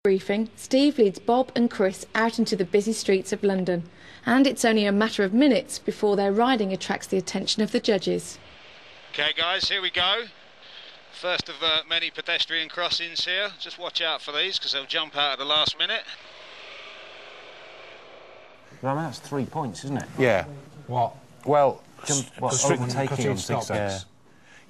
Briefing, Steve leads Bob and Chris out into the busy streets of London, and it's only a matter of minutes before their riding attracts the attention of the judges. Okay guys, here we go. First of many pedestrian crossings here. Just watch out for these because they'll jump out at the last minute. Well, that's 3 points, isn't it? Yeah. What? Well, overtaking on zigzags. Yeah.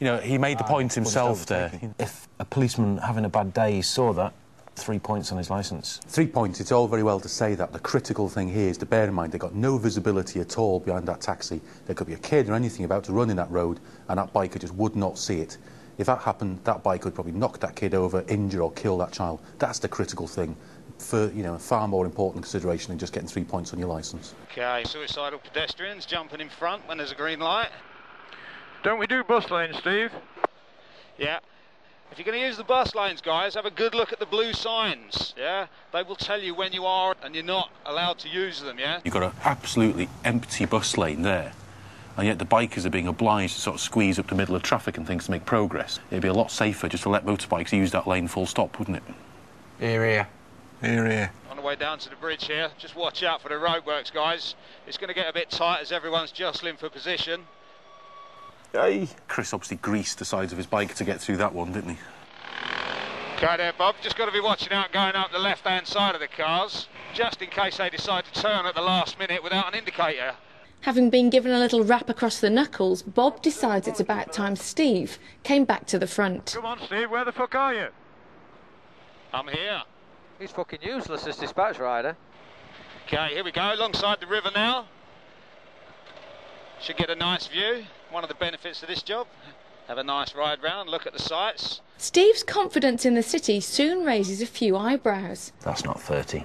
You know, he made the point himself there. If a policeman having a bad day saw that, 3 points on his licence. 3 points, it's all very well to say that. The critical thing here is to bear in mind they've got no visibility at all behind that taxi. There could be a kid or anything about to run in that road, and that biker just would not see it. If that happened, that bike would probably knock that kid over, injure or kill that child. That's the critical thing. For, you know, a far more important consideration than just getting 3 points on your licence. Okay, suicidal pedestrians jumping in front when there's a green light. Don't we do bus lanes, Steve? Yeah. If you're going to use the bus lanes, guys, have a good look at the blue signs, yeah? They will tell you when you are and you're not allowed to use them, yeah? You've got an absolutely empty bus lane there, and yet the bikers are being obliged to sort of squeeze up the middle of traffic and things to make progress. It'd be a lot safer just to let motorbikes use that lane full stop, wouldn't it? Here, here. Here, here. On the way down to the bridge here, just watch out for the roadworks, guys. It's going to get a bit tight as everyone's jostling for position. Hey. Chris obviously greased the sides of his bike to get through that one, didn't he? Okay there, Bob. Just got to be watching out going up the left-hand side of the cars, just in case they decide to turn at the last minute without an indicator. Having been given a little rap across the knuckles, Bob decides it's about time Steve came back to the front. Come on, Steve, where the fuck are you? I'm here. He's fucking useless, this dispatch rider. Okay, here we go, alongside the river now. Should get a nice view. One of the benefits of this job. Have a nice ride round, look at the sights. Steve's confidence in the city soon raises a few eyebrows. That's not 30.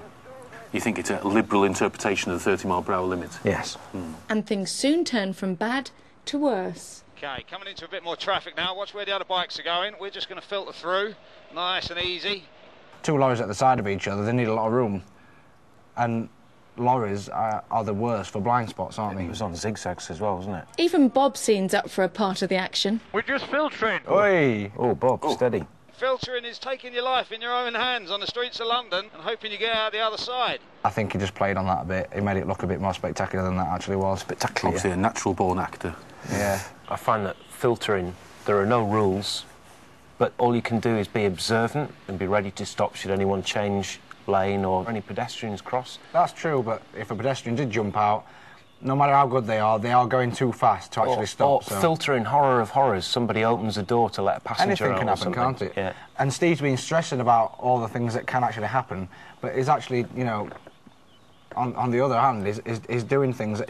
You think it's a liberal interpretation of the 30-mile-per-hour limit? Yes. And things soon turn from bad to worse. Okay, coming into a bit more traffic now. Watch where the other bikes are going. We're just going to filter through. Nice and easy. Two lorries at the side of each other, they need a lot of room. And lorries are the worst for blind spots, aren't they? It was on zigzags as well, wasn't it? Even Bob seems up for a part of the action. We're just filtering. Oi! Oh, Bob, steady. Filtering is taking your life in your own hands on the streets of London and hoping you get out the other side. I think he just played on that a bit. He made it look a bit more spectacular than that actually was. Spectacular. Obviously a natural-born actor. Yeah. I find that filtering, there are no rules, but all you can do is be observant and be ready to stop should anyone change lane or any pedestrians cross. That's true, but if a pedestrian did jump out, no matter how good they are going too fast to actually stop. Or filtering horror of horrors, somebody opens the door to let a passenger out. Anything can happen, can't it? Yeah. And Steve's been stressing about all the things that can actually happen, but he's actually, you know, on the other hand, is doing things that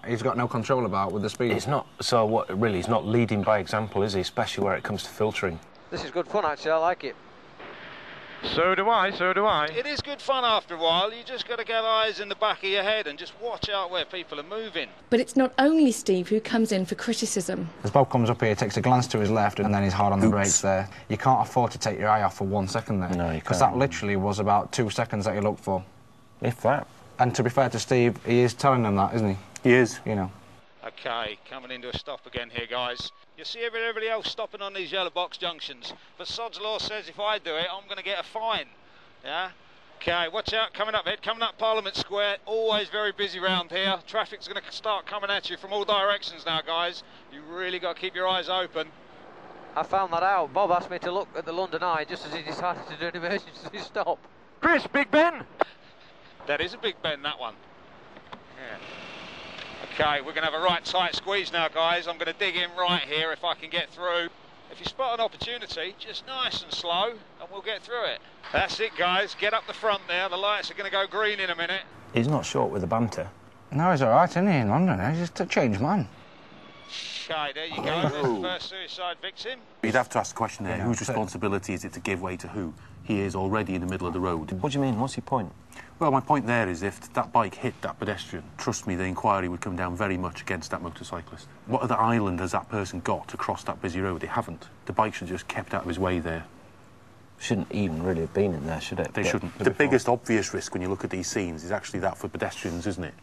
he's got no control about with the speed. It's not, so what, really, he's not leading by example, is he, especially where it comes to filtering? This is good fun, actually. I like it. So do I, so do I. It is good fun after a while. You just got to get eyes in the back of your head and just watch out where people are moving. But it's not only Steve who comes in for criticism. As Bob comes up here, takes a glance to his left and then he's hard on the brakes there. You can't afford to take your eye off for 1 second there. No, you can't. Because that literally was about 2 seconds that he looked for. If that. And to be fair to Steve, he is telling them that, isn't he? He is. You know. Okay, coming into a stop again here, guys. You see everybody else stopping on these yellow box junctions, but Sod's Law says if I do it, I'm going to get a fine. Yeah? Okay, watch out, coming up ahead, coming up Parliament Square, always very busy round here. Traffic's going to start coming at you from all directions now, guys. You really got to keep your eyes open. I found that out. Bob asked me to look at the London Eye just as he decided to do an emergency stop. Chris, Big Ben! That is a Big Ben, that one. Yeah. Okay, we're going to have a right tight squeeze now, guys. I'm going to dig in right here if I can get through. If you spot an opportunity, just nice and slow, and we'll get through it. That's it, guys. Get up the front there. The lights are going to go green in a minute. He's not short with the banter. No, he's all right, isn't he, in London? He's just a changed man. Okay, there you go. There's the first suicide victim. You'd have to ask the question there, Yeah, whose that's it. responsibility is it to give way to who? He is already in the middle of the road. What do you mean? What's your point? Well, my point there is if that bike hit that pedestrian, trust me, the inquiry would come down very much against that motorcyclist. What other island has that person got to cross that busy road? They haven't. The bike should have just kept out of his way there. Shouldn't even really have been in there, should it? They shouldn't. The biggest obvious risk when you look at these scenes is actually that for pedestrians, isn't it?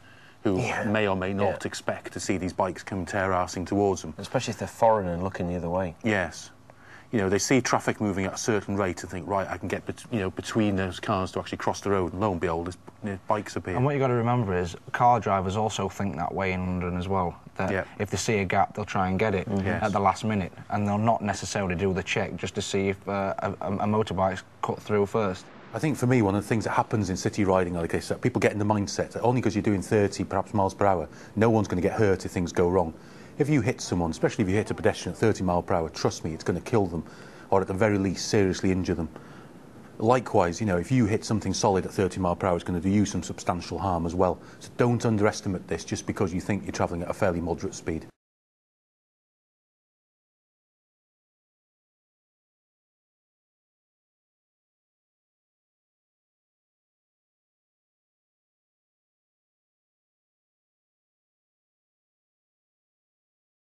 Who may or may not expect to see these bikes come tear-arsing towards them. Especially if they're foreign and looking the other way. Yes. You know, they see traffic moving at a certain rate and think, right, I can get between those cars to actually cross the road, and lo and behold, there's bikes appear. And what you've got to remember is car drivers also think that way in London as well, that if they see a gap, they'll try and get it at the last minute, and they'll not necessarily do the check just to see if a motorbike's cut through first. I think for me, one of the things that happens in city riding, like I said, people get in the mindset that only because you're doing 30, perhaps miles per hour, no one's going to get hurt if things go wrong. If you hit someone, especially if you hit a pedestrian at 30 miles per hour, trust me, it's going to kill them, or at the very least seriously injure them. Likewise, you know, if you hit something solid at 30 miles per hour, it's going to do you some substantial harm as well. So don't underestimate this just because you think you're travelling at a fairly moderate speed.